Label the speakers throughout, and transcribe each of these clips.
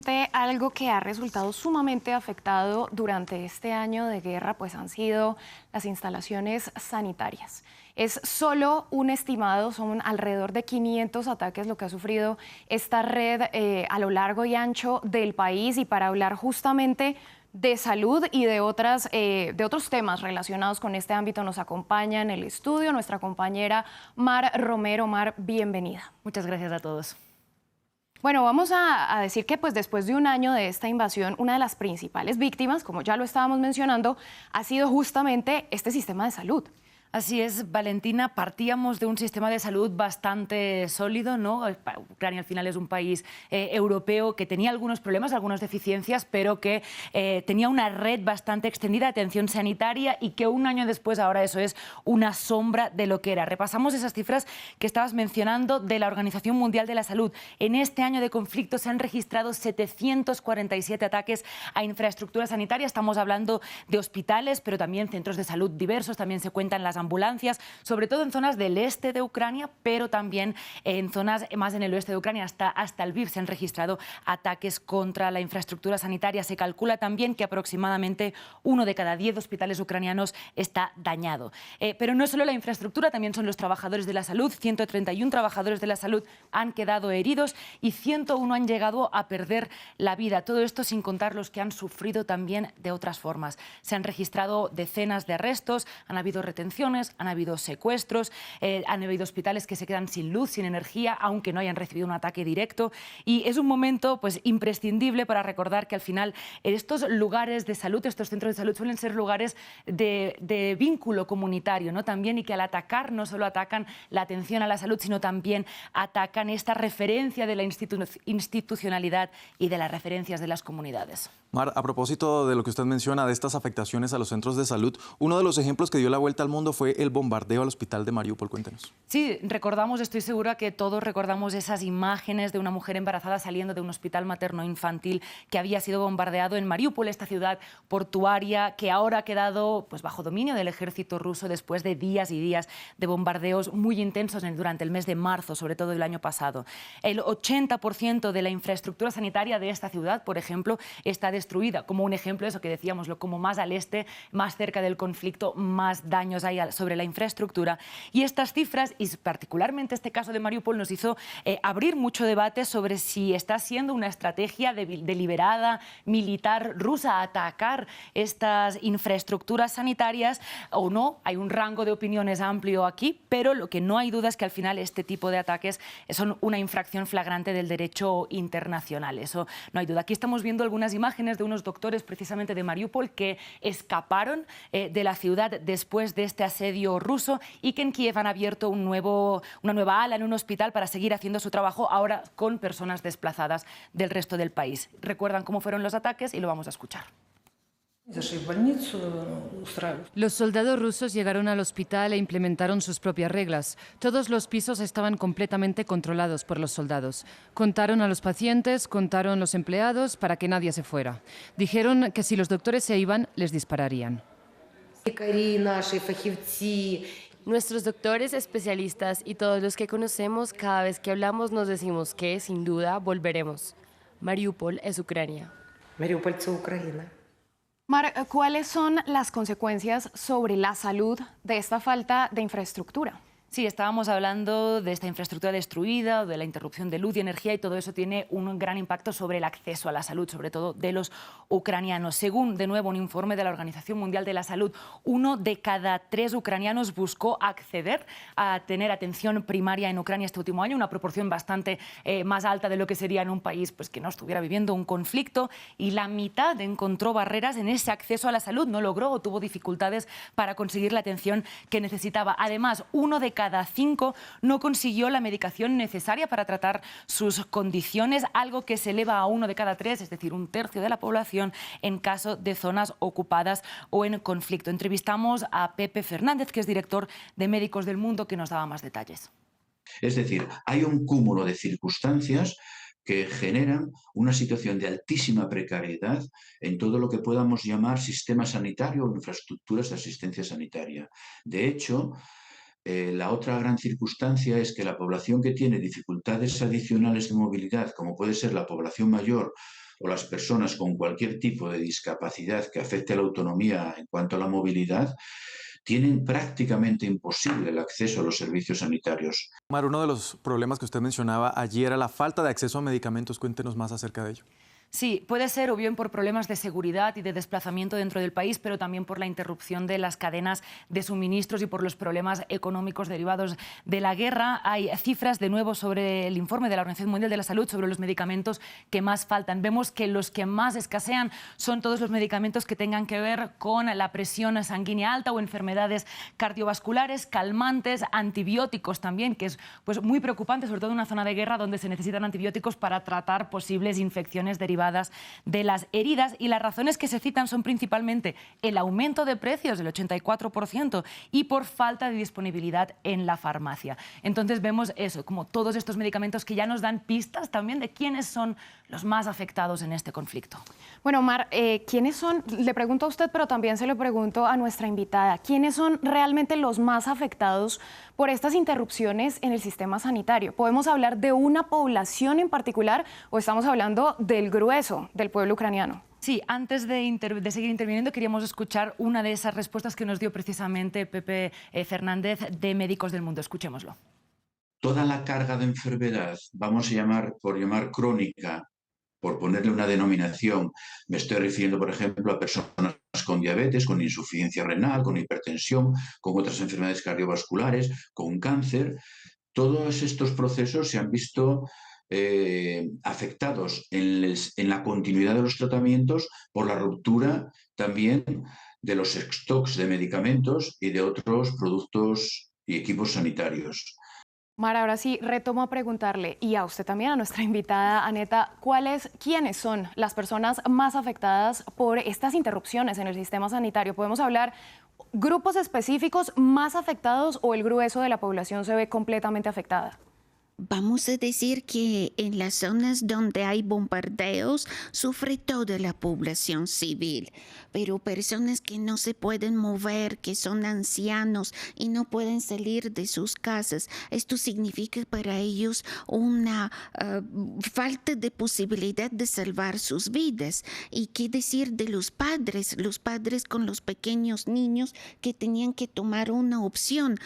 Speaker 1: Presidente, algo que ha resultado sumamente afectado durante este año de guerra, pues han sido las instalaciones sanitarias. Es solo un estimado, son alrededor de 500 ataques lo que ha sufrido esta red a lo largo y ancho del país. Y para hablar justamente de salud y de otros temas relacionados con este ámbito nos acompaña en el estudio nuestra compañera Mar Romero. Mar, bienvenida.
Speaker 2: Muchas gracias a todos.
Speaker 1: Bueno, vamos a decir que pues después de un año de esta invasión, una de las principales víctimas, como ya lo estábamos mencionando, ha sido justamente este sistema de salud.
Speaker 2: Así es, Valentina, partíamos de un sistema de salud bastante sólido, ¿no? Ucrania al final es un país europeo que tenía algunos problemas, algunas deficiencias, pero que tenía una red bastante extendida de atención sanitaria y que un año después ahora eso es una sombra de lo que era. Repasamos esas cifras que estabas mencionando de la Organización Mundial de la Salud. En este año de conflicto se han registrado 747 ataques a infraestructura sanitaria. Estamos hablando de hospitales, pero también centros de salud diversos, también se cuentan las ambulancias, sobre todo en zonas del este de Ucrania, pero también en zonas más en el oeste de Ucrania, hasta Lviv se han registrado ataques contra la infraestructura sanitaria. Se calcula también que aproximadamente 1 de cada 10 hospitales ucranianos está dañado. Pero no solo la infraestructura, también son los trabajadores de la salud. 131 trabajadores de la salud han quedado heridos y 101 han llegado a perder la vida. Todo esto sin contar los que han sufrido también de otras formas. Se han registrado decenas de arrestos, han habido retenciones, han habido secuestros, han habido hospitales que se quedan sin luz, sin energía, aunque no hayan recibido un ataque directo. Y es un momento pues, imprescindible para recordar que al final estos lugares de salud, estos centros de salud suelen ser lugares de vínculo comunitario, ¿no? También, y que al atacar no solo atacan la atención a la salud, sino también atacan esta referencia de la institucionalidad y de las referencias de las comunidades.
Speaker 3: Mar, a propósito de lo que usted menciona, de estas afectaciones a los centros de salud, uno de los ejemplos que dio la vuelta al mundo fue el bombardeo al hospital de Mariupol. Cuéntenos.
Speaker 2: Sí, recordamos, estoy segura que todos recordamos esas imágenes de una mujer embarazada saliendo de un hospital materno-infantil que había sido bombardeado en Mariupol, esta ciudad portuaria que ahora ha quedado pues, bajo dominio del ejército ruso después de días y días de bombardeos muy intensos durante el mes de marzo, sobre todo el año pasado. El 80% de la infraestructura sanitaria de esta ciudad, por ejemplo, está destruida. Como un ejemplo, eso que decíamos, como más al este, más cerca del conflicto, más daños hay sobre la infraestructura. Y estas cifras, y particularmente este caso de Mariupol, nos hizo abrir mucho debate sobre si está siendo una estrategia deliberada, militar rusa, atacar estas infraestructuras sanitarias o no. Hay un rango de opiniones amplio aquí, pero lo que no hay duda es que al final este tipo de ataques son una infracción flagrante del derecho internacional. Eso no hay duda. Aquí estamos viendo algunas imágenes de unos doctores precisamente de Mariupol que escaparon de la ciudad después de este asedio ruso y que en Kiev han abierto una nueva ala en un hospital para seguir haciendo su trabajo ahora con personas desplazadas del resto del país. Recuerdan cómo fueron los ataques y lo vamos a escuchar.
Speaker 4: Los soldados rusos llegaron al hospital e implementaron sus propias reglas. Todos los pisos estaban completamente controlados por los soldados. Contaron a los pacientes, contaron los empleados para que nadie se fuera. Dijeron que si los doctores se iban, les dispararían.
Speaker 5: Nuestros doctores, especialistas y todos los que conocemos, cada vez que hablamos nos decimos que, sin duda, volveremos. Mariupol es Ucrania.
Speaker 6: Mariupol es Ucrania.
Speaker 1: Mar, ¿cuáles son las consecuencias sobre la salud de esta falta de infraestructura?
Speaker 2: Sí, estábamos hablando de esta infraestructura destruida, de la interrupción de luz y energía, y todo eso tiene un gran impacto sobre el acceso a la salud, sobre todo de los ucranianos. Según, de nuevo, un informe de la Organización Mundial de la Salud, 1 de cada 3 ucranianos buscó acceder a tener atención primaria en Ucrania este último año, una proporción bastante más alta de lo que sería en un país pues, que no estuviera viviendo un conflicto, y la mitad encontró barreras en ese acceso a la salud, no logró o tuvo dificultades para conseguir la atención que necesitaba. Además, 1 de cada 5 no consiguió la medicación necesaria para tratar sus condiciones, algo que se eleva a 1 de cada 3, es decir, 1/3 de la población en caso de zonas ocupadas o en conflicto. Entrevistamos a Pepe Fernández, que es director de Médicos del Mundo, que nos daba más detalles.
Speaker 7: Es decir, hay un cúmulo de circunstancias que generan una situación de altísima precariedad en todo lo que podamos llamar sistema sanitario o infraestructuras de asistencia sanitaria. De hecho, la otra gran circunstancia es que la población que tiene dificultades adicionales de movilidad, como puede ser la población mayor o las personas con cualquier tipo de discapacidad que afecte a la autonomía en cuanto a la movilidad, tienen prácticamente imposible el acceso a los servicios sanitarios.
Speaker 3: Mar, uno de los problemas que usted mencionaba allí era la falta de acceso a medicamentos. Cuéntenos más acerca de ello.
Speaker 2: Sí, puede ser o bien por problemas de seguridad y de desplazamiento dentro del país, pero también por la interrupción de las cadenas de suministros y por los problemas económicos derivados de la guerra. Hay cifras de nuevo sobre el informe de la Organización Mundial de la Salud sobre los medicamentos que más faltan. Vemos que los que más escasean son todos los medicamentos que tengan que ver con la presión sanguínea alta o enfermedades cardiovasculares, calmantes, antibióticos también, que es muy preocupante, sobre todo en una zona de guerra donde se necesitan antibióticos para tratar posibles infecciones derivadas de las heridas, y las razones que se citan son principalmente el aumento de precios del 84% y por falta de disponibilidad en la farmacia. Entonces vemos eso, como todos estos medicamentos que ya nos dan pistas también de quiénes son los más afectados en este conflicto.
Speaker 1: Bueno, Mar, ¿quiénes son? Le pregunto a usted, pero también se lo pregunto a nuestra invitada. ¿Quiénes son realmente los más afectados por estas interrupciones en el sistema sanitario? ¿Podemos hablar de una población en particular o estamos hablando del grueso del pueblo ucraniano?
Speaker 2: Sí, antes de seguir interviniendo, queríamos escuchar una de esas respuestas que nos dio precisamente Pepe Fernández de Médicos del Mundo. Escuchémoslo.
Speaker 7: Toda la carga de enfermedad, vamos a llamar crónica, por ponerle una denominación, me estoy refiriendo, por ejemplo, a personas con diabetes, con insuficiencia renal, con hipertensión, con otras enfermedades cardiovasculares, con cáncer. Todos estos procesos se han visto afectados en la continuidad de los tratamientos por la ruptura también de los stocks de medicamentos y de otros productos y equipos sanitarios.
Speaker 1: Mar, ahora sí, retomo a preguntarle, y a usted también, a nuestra invitada Aneta, ¿quiénes son las personas más afectadas por estas interrupciones en el sistema sanitario? ¿Podemos hablar grupos específicos más afectados o el grueso de la población se ve completamente afectada?
Speaker 8: Vamos a decir que en las zonas donde hay bombardeos sufre toda la población civil, pero personas que no se pueden mover, que son ancianos y no pueden salir de sus casas, esto significa para ellos una falta de posibilidad de salvar sus vidas. ¿Y qué decir de los padres con los pequeños niños que tenían que tomar una opción?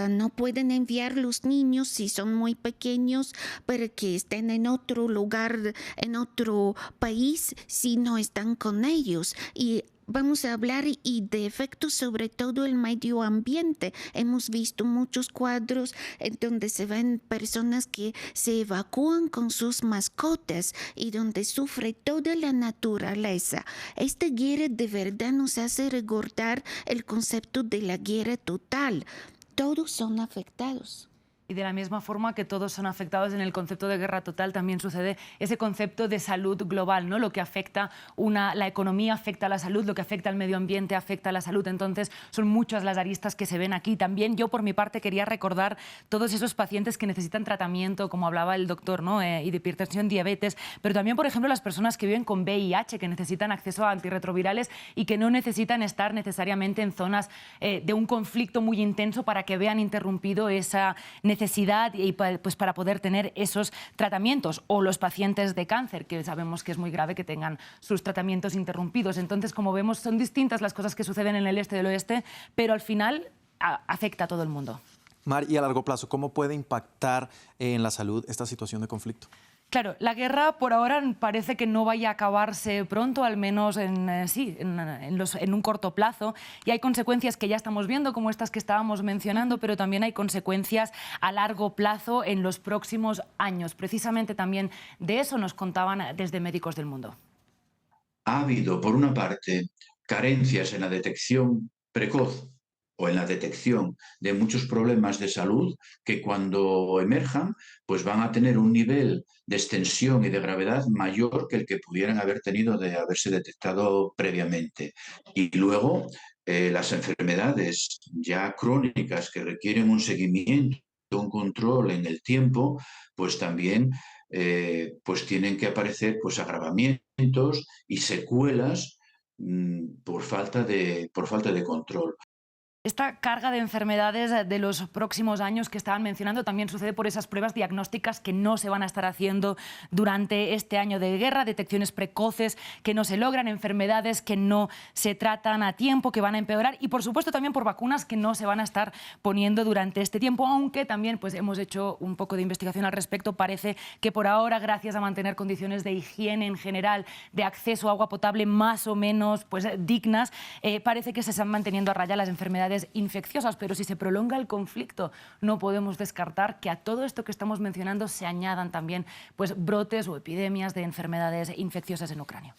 Speaker 8: No pueden enviar los niños si son muy pequeños para que estén en otro lugar, en otro país, si no están con ellos. Y vamos a hablar y de efectos sobre todo el medio ambiente. Hemos visto muchos cuadros en donde se ven personas que se evacúan con sus mascotas y donde sufre toda la naturaleza. Esta guerra de verdad nos hace recordar el concepto de la guerra total. Todos son afectados.
Speaker 2: Y de la misma forma que todos son afectados en el concepto de guerra total, también sucede ese concepto de salud global, ¿no? Lo que afecta la economía afecta a la salud, lo que afecta al medio ambiente afecta a la salud. Entonces, son muchas las aristas que se ven aquí. También yo, por mi parte, quería recordar todos esos pacientes que necesitan tratamiento, como hablaba el doctor, ¿no? Y de hipertensión, diabetes, pero también, por ejemplo, las personas que viven con VIH, que necesitan acceso a antirretrovirales y que no necesitan estar necesariamente en zonas de un conflicto muy intenso para que vean interrumpido esa necesidad y pues para poder tener esos tratamientos, o los pacientes de cáncer, que sabemos que es muy grave que tengan sus tratamientos interrumpidos. Entonces, como vemos, son distintas las cosas que suceden en el este del oeste, pero al final afecta a todo el mundo.
Speaker 3: Mar, y a largo plazo, ¿cómo puede impactar en la salud esta situación de conflicto?
Speaker 2: Claro, la guerra por ahora parece que no vaya a acabarse pronto, al menos en un corto plazo, y hay consecuencias que ya estamos viendo, como estas que estábamos mencionando, pero también hay consecuencias a largo plazo en los próximos años. Precisamente también de eso nos contaban desde Médicos del Mundo.
Speaker 7: Ha habido, por una parte, carencias en la detección precoz o en la detección de muchos problemas de salud que cuando emerjan pues van a tener un nivel de extensión y de gravedad mayor que el que pudieran haber tenido de haberse detectado previamente. Y luego las enfermedades ya crónicas que requieren un seguimiento, un control en el tiempo, pues también pues tienen que aparecer pues agravamientos y secuelas por falta de control.
Speaker 2: esta carga de enfermedades de los próximos años que estaban mencionando también sucede por esas pruebas diagnósticas que no se van a estar haciendo durante este año de guerra, detecciones precoces que no se logran, enfermedades que no se tratan a tiempo, que van a empeorar, y por supuesto también por vacunas que no se van a estar poniendo durante este tiempo, aunque también pues, hemos hecho un poco de investigación al respecto. Parece que por ahora, gracias a mantener condiciones de higiene en general, de acceso a agua potable más o menos pues, dignas, parece que se están manteniendo a raya las enfermedades infecciosas, pero si se prolonga el conflicto, no podemos descartar que a todo esto que estamos mencionando se añadan también pues, brotes o epidemias de enfermedades infecciosas en Ucrania.